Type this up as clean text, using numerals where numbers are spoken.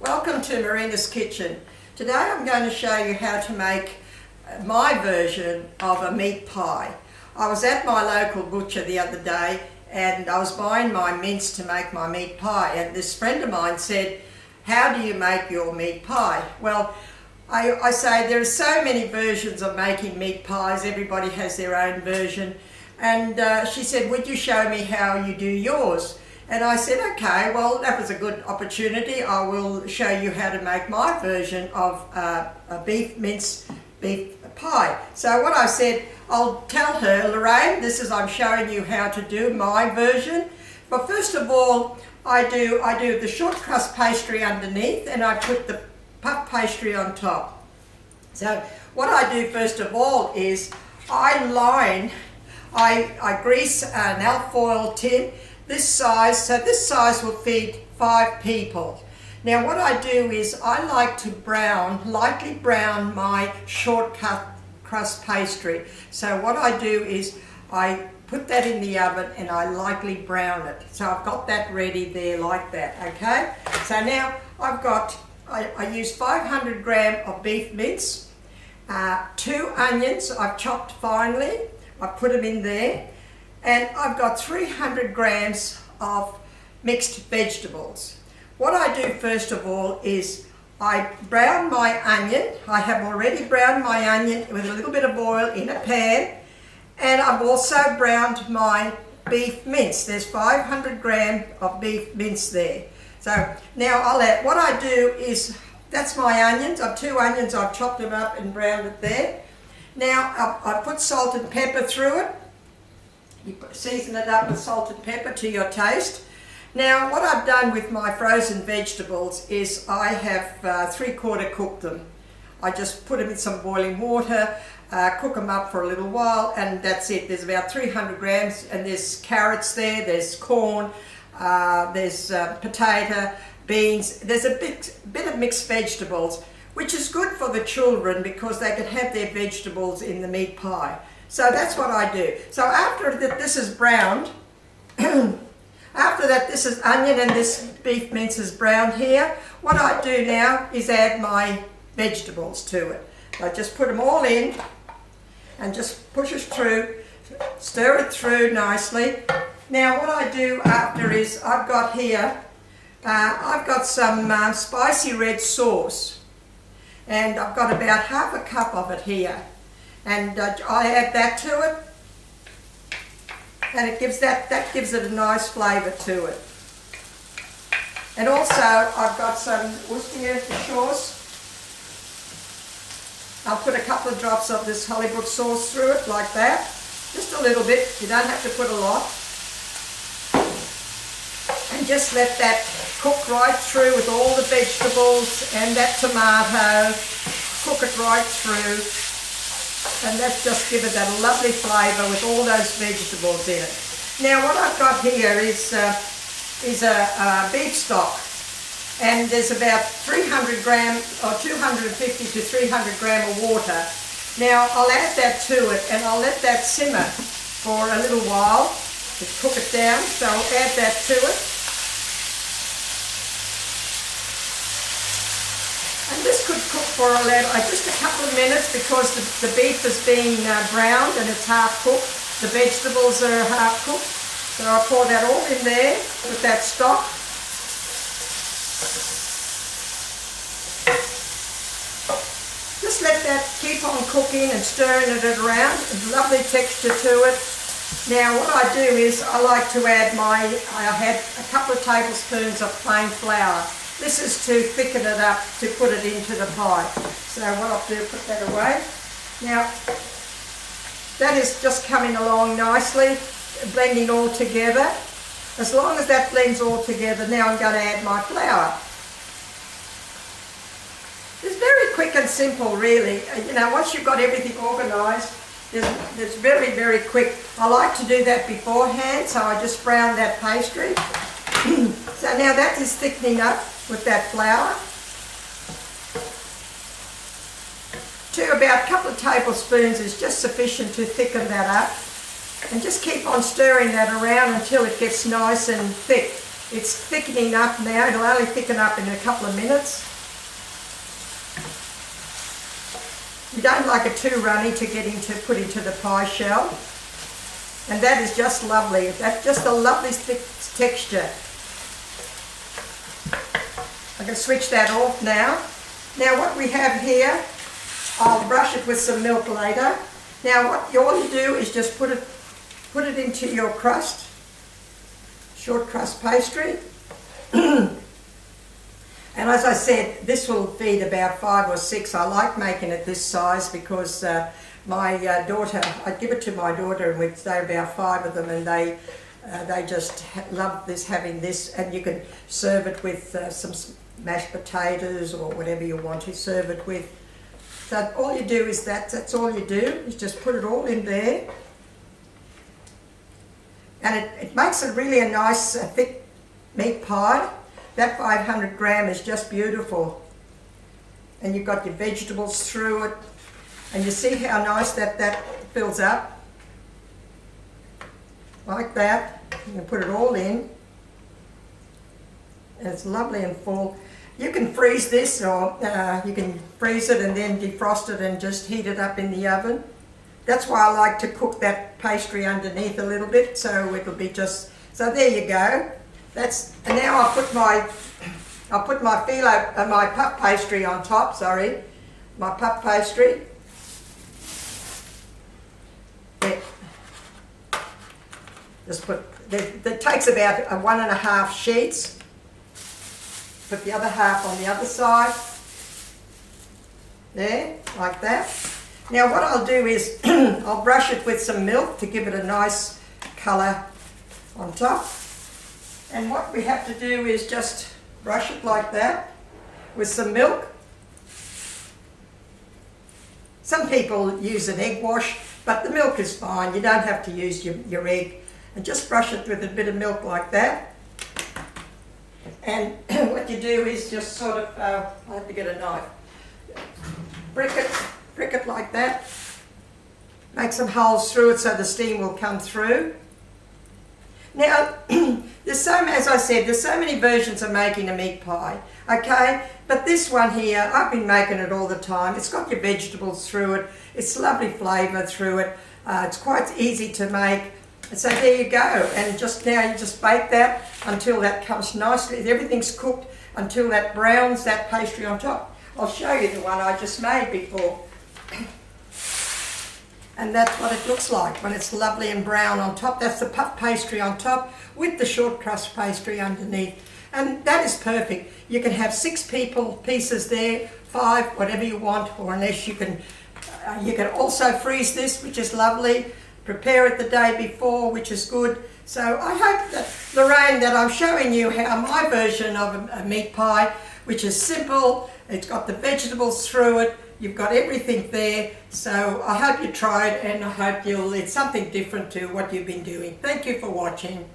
Welcome to Marina's Kitchen. Today I'm going to show you how to make my version of a meat pie. I was at my local butcher the other day and I was buying my mince to make my meat pie, and this friend of mine said, how do you make your meat pie? Well, I say there are so many versions of making meat pies, everybody has their own version, and she said, would you show me how you do yours? And I said, okay, well, that was a good opportunity. I will show you how to make my version of a beef mince beef pie. So what I said, I'll tell her, Lorraine, I'm showing you how to do my version. But first of all, I do the short crust pastry underneath, and I put the puff pastry on top. So what I do first of all is I grease an alfoil tin this size, so this size will feed 5 people. Now what I do is I like to lightly brown my short crust pastry. So what I do is I put that in the oven and I lightly brown it. So I've got that ready there like that, okay? So now I use 500 grams of beef mince, 2 onions I've chopped finely, I put them in there. And I've got 300 grams of mixed vegetables. What I do first of all is I brown my onion. I have already browned my onion with a little bit of oil in a pan, and I've also browned my beef mince. There's 500 grams of beef mince there. So now what I do is, that's my onions. I've 2 onions, I've chopped them up and browned it there. Now I put salt and pepper through it. You season it up with salt and pepper to your taste. Now what I've done with my frozen vegetables is I have 3/4 cooked them. I just put them in some boiling water, cook them up for a little while, and that's it. There's about 300 grams, and there's carrots there, there's corn, there's potato, beans, there's a bit of mixed vegetables, which is good for the children because they can have their vegetables in the meat pie. So that's what I do. So after that this is browned, after that this is onion and this beef mince is browned here, what I do now is add my vegetables to it. I just put them all in and just push it through, stir it through nicely. Now what I do after is I've got here, I've got some spicy red sauce, and I've got about half a cup of it here. And I add that to it, and it gives that gives it a nice flavour to it. And also I've got some Worcestershire Sauce. I'll put a couple of drops of this Hollywood sauce through it like that, just a little bit. You don't have to put a lot. And just let that cook right through with all the vegetables and that tomato. Cook it right through. And let's just give it that lovely flavour with all those vegetables in it. Now what I've got here is a beef stock, and there's about 300 grams or 250 to 300 grams of water. Now I'll add that to it, and I'll let that simmer for a little while to cook it down. So I'll add that to it. And this could cook for just a couple of minutes because the beef has been browned and it's half cooked. The vegetables are half cooked. So I'll pour that all in there with that stock. Just let that keep on cooking and stirring it around. It's lovely texture to it. Now what I do is I like to add I had a couple of tablespoons of plain flour. This is to thicken it up, to put it into the pie. So what I'll do, put that away. Now, that is just coming along nicely, blending all together. As long as that blends all together, now I'm going to add my flour. It's very quick and simple, really. You know, once you've got everything organised, it's very, very quick. I like to do that beforehand, so I just brown that pastry. So now that is thickening up with that flour to about a couple of tablespoons is just sufficient to thicken that up, and just keep on stirring that around until it gets nice and thick. It's thickening up now. It'll only thicken up in a couple of minutes. You don't like it too runny to put into the pie shell. And that is just lovely. That's just a lovely thick texture. I can switch that off now. Now what we have here, I'll brush it with some milk later. Now what all you do is just put it into your crust, short crust pastry. And as I said, this will feed about 5 or 6. I like making it this size because my daughter, I'd give it to my daughter, and we'd stay about 5 of them, and they just love this, having this, and you can serve it with some mashed potatoes or whatever you want to serve it with. So all you do is that's all you do, is just put it all in there. And it makes it really a nice thick meat pie. That 500 gram is just beautiful. And you've got your vegetables through it. And you see how nice that fills up. Like that. You can put it all in. And it's lovely and full. You can freeze this, or you can freeze it and then defrost it and just heat it up in the oven. That's why I like to cook that pastry underneath a little bit, so it'll be just, so there you go. And now I'll put my my puff pastry on top, my puff pastry. There. Just that takes about 1.5 sheets. Put the other half on the other side. There, like that. Now what I'll do is I'll brush it with some milk to give it a nice colour on top. And what we have to do is just brush it like that with some milk. Some people use an egg wash, but the milk is fine. You don't have to use your egg. And just brush it with a bit of milk like that. And what you do is just sort of, I have to get a knife, brick it like that. Make some holes through it so the steam will come through. Now, as I said, there's so many versions of making a meat pie, okay? But this one here, I've been making it all the time. It's got your vegetables through it. It's lovely flavour through it. It's quite easy to make. So there you go. And now you just bake that until that comes nicely. Everything's cooked until that browns that pastry on top. I'll show you the one I just made before. And that's what it looks like when it's lovely and brown on top. That's the puff pastry on top with the short crust pastry underneath. And that is perfect. You can have 6 pieces there, 5, whatever you want, or unless you can also freeze this, which is lovely. Prepare it the day before, which is good. So I hope that, Lorraine, that I'm showing you how my version of a meat pie, which is simple, it's got the vegetables through it, you've got everything there. So I hope you try it, and I hope it's something different to what you've been doing. Thank you for watching.